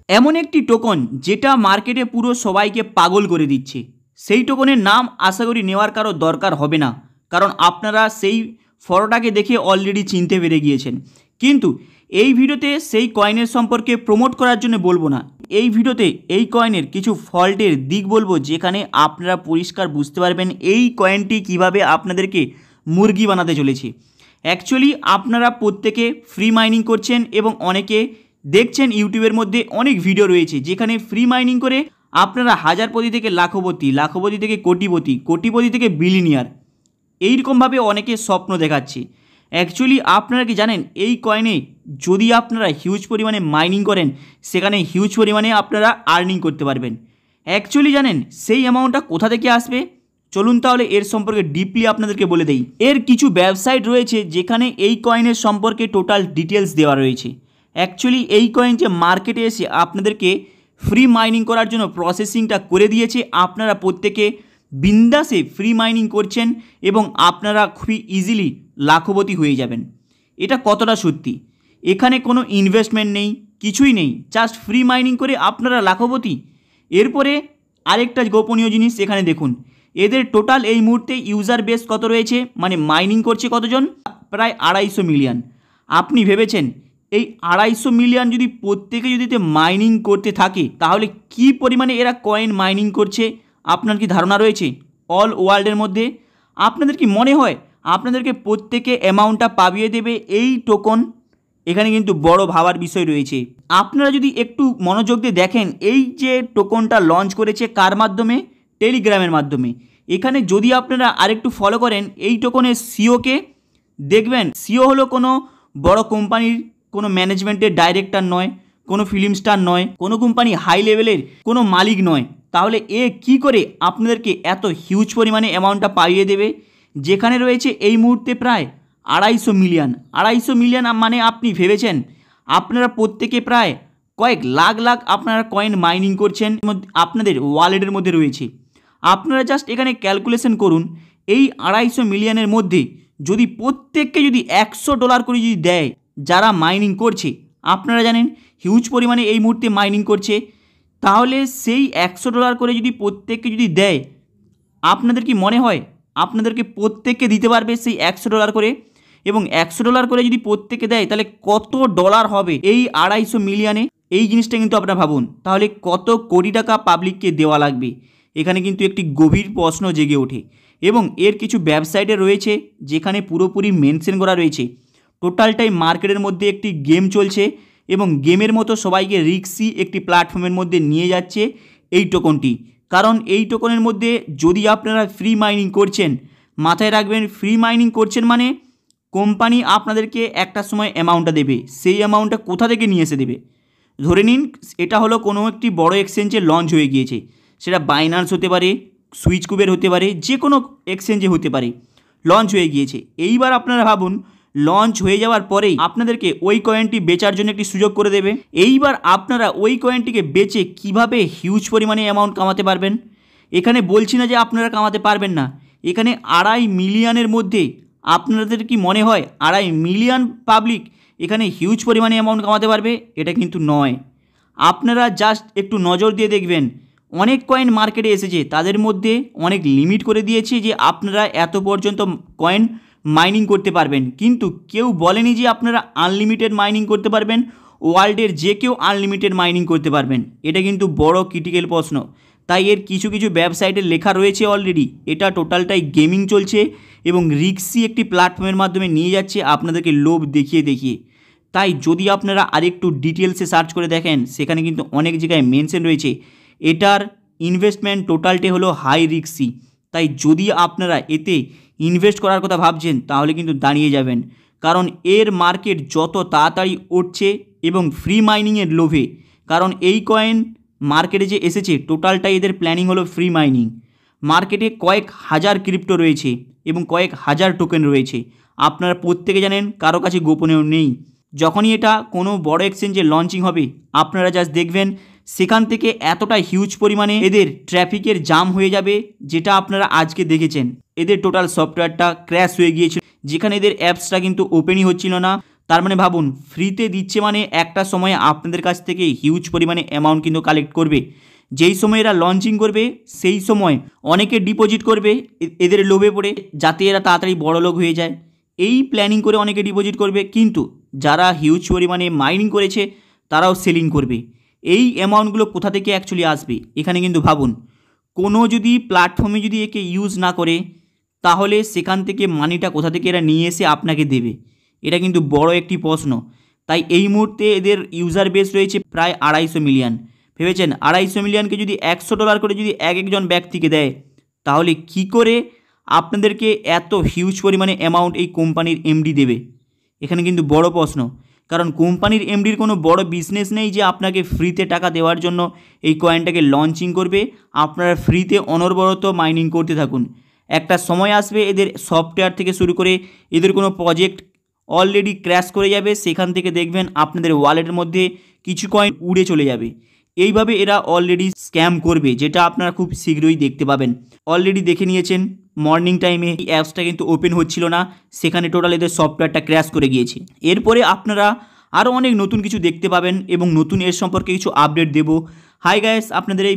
এমন একটি টোকন যেটা মার্কেটে পুরো সবাইকে পাগল করে দিচ্ছে। সেই টোকনের নাম আশা করি নেওয়ার কারো দরকার হবে না, কারণ আপনারা সেই ফটোটাকে দেখে অলরেডি চিনতে পেরে গিয়েছেন। কিন্তু এই ভিডিওতে সেই কয়েনের সম্পর্কে প্রমোট করার জন্য বলবো না, এই ভিডিওতে এই কয়েনের কিছু ফল্টের দিক বলবো, যেখানে আপনারা পরিষ্কার বুঝতে পারবেন এই কয়েনটি কিভাবে আপনাদেরকে মুরগি বানাতে চলেছে। অ্যাকচুয়ালি আপনারা প্রত্যেকে ফ্রি মাইনিং করছেন এবং অনেকে দেখছেন ইউটিউবের মধ্যে অনেক ভিডিও রয়েছে যেখানে ফ্রি মাইনিং করে আপনারা হাজারপতি থেকে লাখপতি, লাখপতি থেকে কোটিপতি, কোটিপতি থেকে বিলিনিয়ার এইরকমভাবে অনেকে স্বপ্ন দেখাচ্ছে। অ্যাকচুয়ালি আপনারা কি জানেন এই কয়েনে যদি আপনারা হিউজ পরিমাণে মাইনিং করেন সেখানে হিউজ পরিমাণে আপনারা আর্নিং করতে পারবেন। অ্যাকচুয়ালি জানেন সেই অ্যামাউন্টটা কোথা থেকে আসবে? চলুন তাহলে এর সম্পর্কে ডিপলি আপনাদেরকে বলে দেই। এর কিছু ওয়েবসাইট রয়েছে যেখানে এই কয়েনের সম্পর্কে টোটাল ডিটেলস দেওয়া রয়েছে। অ্যাকচুয়ালি এই কয়েন যে মার্কেটে এসে আপনাদেরকে ফ্রি মাইনিং করার জন্য প্রসেসিংটা করে দিয়েছে, আপনারা প্রত্যেকে বিন্দাসে ফ্রি মাইনিং করছেন এবং আপনারা খুবই ইজিলি লাখপতি হয়ে যাবেন। এটা কতটা সত্যি? এখানে কোনো ইনভেস্টমেন্ট নেই, কিছুই নেই, জাস্ট ফ্রি মাইনিং করে আপনারা লাখপতি। এরপরে আরেকটা গোপনীয় জিনিস এখানে দেখুন, এদের টোটাল এই মুহূর্তে ইউজার বেস কত রয়েছে, মানে মাইনিং করছে কতজন? প্রায় 250 মিলিয়ন। আপনি ভেবেছেন এই 250 মিলিয়ন যদি প্রত্যেকে যদি মাইনিং করতে থাকে তাহলে কি পরিমাণে এরা কয়েন মাইনিং করছে আপনার কি ধারণা রয়েছে? অল ওয়ার্ল্ডের মধ্যে আপনাদের কি মনে হয় আপনাদেরকে প্রত্যেকে অ্যামাউন্টটা পাবিয়ে দেবে এই টোকন? এখানে কিন্তু বড় ভাবার বিষয় রয়েছে। আপনারা যদি একটু মনোযোগ দিয়ে দেখেন এই যে টোকনটা লঞ্চ করেছে কার মাধ্যমে? টেলিগ্রামের মাধ্যমে। এখানে যদি আপনারা আরেকটু ফলো করেন এই টোকনের সিওকে, দেখবেন সিও হলো কোনো বড় কোম্পানির কোনো ম্যানেজমেন্টের ডাইরেক্টর নয়, কোনো ফিল্ম স্টার নয়, কোনো কোম্পানি হাই লেভেলের কোনো মালিক নয়। তাহলে এ কি করে আপনাদেরকে এত হিউজ পরিমাণে অ্যামাউন্টটা পাইয়ে দেবে? যেখানে রয়েছে এই মুহূর্তে প্রায় 250 মিলিয়ন। 250 মিলিয়ন মানে আপনি ভেবেছেন আপনারা প্রত্যেকে প্রায় কয়েক লাখ লাখ আপনারা কয়েন মাইনিং করছেন, আপনাদের ওয়ালেটের মধ্যে রয়েছে। আপনারা জাস্ট এখানে ক্যালকুলেশন করুন, এই 250 মিলিয়নের মধ্যে যদি প্রত্যেককে যদি $100 করে যদি দেয় যারা মাইনিং করছে, আপনারা জানেন হিউজ পরিমাণে এই মুহূর্তে মাইনিং করছে, তাহলে সেই $100 করে যদি প্রত্যেককে যদি দেয়, আপনাদের কি মনে হয় আপনাদেরকে প্রত্যেককে দিতে পারবে সেই $100 করে? এবং $100 করে যদি প্রত্যেককে দেয় তাহলে কত ডলার হবে এই 250 মিলিয়নে? এই জিনিসটা কিন্তু আপনারা ভাবুন, তাহলে কত কোটি টাকা পাবলিককে দেওয়া লাগবে? এখানে কিন্তু একটি গভীর প্রশ্ন জেগে ওঠে। এবং এর কিছু ওয়েবসাইটে রয়েছে যেখানে পুরোপুরি মেনশন করা রয়েছে টোটালটাই মার্কেটের মধ্যে একটি গেম চলছে এবং গেমের মতো সবাইকে রিস্কি একটি প্ল্যাটফর্মের মধ্যে নিয়ে যাচ্ছে এই টোকনটি। কারণ এই টোকনের মধ্যে যদি আপনারা ফ্রি মাইনিং করছেন, মাথায় রাখবেন ফ্রি মাইনিং করছেন মানে কোম্পানি আপনাদেরকে একটা সময় অ্যামাউন্টটা দেবে। সেই অ্যামাউন্টটা কোথা থেকে নিয়ে এসে দেবে? ধরে নিন এটা হলো কোনো একটি বড় এক্সচেঞ্জে লঞ্চ হয়ে গিয়েছে, সেটা বাইন্যান্স হতে পারে, সুইচকুবের হতে পারে, যে কোনো এক্সচেঞ্জে হতে পারে, লঞ্চ হয়ে গিয়েছে। এইবার আপনারা ভাবুন লঞ্চ হয়ে যাওয়ার পরেই আপনাদেরকে ওই কয়েনটি বেচার জন্য একটি সুযোগ করে দেবে। এইবার আপনারা ওই কয়েনটিকে বেচে কিভাবে হিউজ পরিমাণে অ্যামাউন্ট কামাতে পারবেন? এখানে বলছি না যে আপনারা কামাতে পারবেন না, এখানে 2.5 মিলিয়নের মধ্যে আপনাদের কি মনে হয় 2.5 মিলিয়ন পাবলিক এখানে হিউজ পরিমাণে অ্যামাউন্ট কামাতে পারবে? এটা কিন্তু নয়। আপনারা জাস্ট একটু নজর দিয়ে দেখবেন অনেক কয়েন মার্কেটে এসেছে, তাদের মধ্যে অনেক লিমিট করে দিয়েছে যে আপনারা এত পর্যন্ত কয়েন মাইনিং করতে পারবেন, কিন্তু কেউ বলেনি যে আপনারা আনলিমিটেড মাইনিং করতে পারবেন, ওয়ার্ল্ডের যে কেউ আনলিমিটেড মাইনিং করতে পারবেন। এটা কিন্তু বড় ক্রিটিক্যাল প্রশ্ন। তাই এর কিছু কিছু ওয়েবসাইটে লেখা রয়েছে অলরেডি এটা টোটালটাই গেমিং চলছে এবং রিক্সি একটি প্ল্যাটফর্মের মাধ্যমে নিয়ে যাচ্ছে আপনাদেরকে লোভ দেখিয়ে দেখিয়ে। তাই যদি আপনারা আরেকটু ডিটেলসে সার্চ করে দেখেন সেখানে কিন্তু অনেক জায়গায় মেনশন রয়েছে এটার ইনভেস্টমেন্ট টোটালটি হলো হাই রিক্সি। তাই যদি আপনারা এতে ইনভেস্ট করার কথা ভাবছেন তাহলে কিন্তু দাঁড়িয়ে যাবেন, কারণ এর মার্কেট যত তাড়াতাড়ি উঠছে এবং ফ্রি মাইনিংয়ের লোভে, কারণ এই কয়েন মার্কেটে যে এসেছে টোটালটাই এদের প্ল্যানিং হলো ফ্রি মাইনিং। মার্কেটে কয়েক হাজার ক্রিপ্টো রয়েছে এবং কয়েক হাজার টোকেন রয়েছে, আপনারা প্রত্যেকে জানেন, কারো কাছে গোপনীয় নেই। যখনই এটা কোনো বড় এক্সচেঞ্জে লঞ্চিং হবে আপনারা জাস্ট দেখবেন সেখান থেকে এতটা হিউজ পরিমাণে এদের ট্রাফিকের জাম হয়ে যাবে, যেটা আপনারা আজকে দেখেছেন। এদের টোটাল সফটওয়্যারটা ক্র্যাশ হয়ে গিয়েছিল, যেখানে এদের অ্যাপসটা কিন্তু ওপেনই হচ্ছিল না। তার মানে ভাবুন, ফ্রিতে দিচ্ছে মানে একটা সময়ে আপনাদের কাছ থেকে হিউজ পরিমাণে অ্যামাউন্ট কিন্তু কালেক্ট করবে। যেই সময় এরা লঞ্চিং করবে সেই সময় অনেকে ডিপোজিট করবে এদের লোভে পড়ে, যাতে এরা তাড়াতাড়ি বড়লোক হয়ে যায়। এই প্ল্যানিং করে অনেকে ডিপোজিট করবে, কিন্তু যারা হিউজ পরিমাণে মাইনিং করেছে তারাও সেলিং করবে। এই অ্যামাউন্টগুলো কোথা থেকে অ্যাকচুয়ালি আসবে? এখানে কিন্তু ভাবুন, কোনো যদি প্ল্যাটফর্মে যদি একে ইউজ না করে, তাহলে সেখান থেকে মানিটা কোথা থেকে এরা নিয়ে এসে আপনাকে দেবে? এটা কিন্তু বড় একটি প্রশ্ন। তাই এই মুহূর্তে এদের ইউজার বেস রয়েছে প্রায় 250 মিলিয়ন। ভেবেছেন 250 মিলিয়নকে যদি $100 করে যদি এক একজন ব্যক্তিকে দেয়, তাহলে কি করে আপনাদেরকে এত হিউজ পরিমাণে অ্যামাউন্ট এই কোম্পানির এমডি দেবে? এখানে কিন্তু বড় প্রশ্ন। কারণ কোম্পানির এমডির কোনো বড় বিজনেস নেই যে আপনাকে ফ্রিতে টাকা দেওয়ার জন্য এই কয়েনটাকে লঞ্চিং করবে, আপনারা ফ্রিতে অনবরত মাইনিং করতে থাকুন। একটা সময় আসবে এদের সফটওয়্যার থেকে শুরু করে এদের কোনো প্রজেক্ট অলরেডি ক্র্যাশ করে যাবে, সেখান থেকে দেখবেন আপনাদের ওয়ালেটের মধ্যে কিছু কয়েন উড়ে চলে যাবে। এইভাবে এরা অলরেডি স্ক্যাম করবে, যেটা আপনারা খুব শীঘ্রই দেখতে পাবেন। অলরেডি দেখে নিয়েছেন, মর্নিং টাইমে এই অ্যাপসটা কিন্তু ওপেন হচ্ছিল না, সেখানে টোটাল এদের সফটওয়্যারটা ক্র্যাশ করে গিয়েছে। এরপরে আপনারা আরও অনেক নতুন কিছু দেখতে পাবেন এবং নতুন এর সম্পর্কে কিছু আপডেট দেবো। হাই গাইস, আপনাদের এই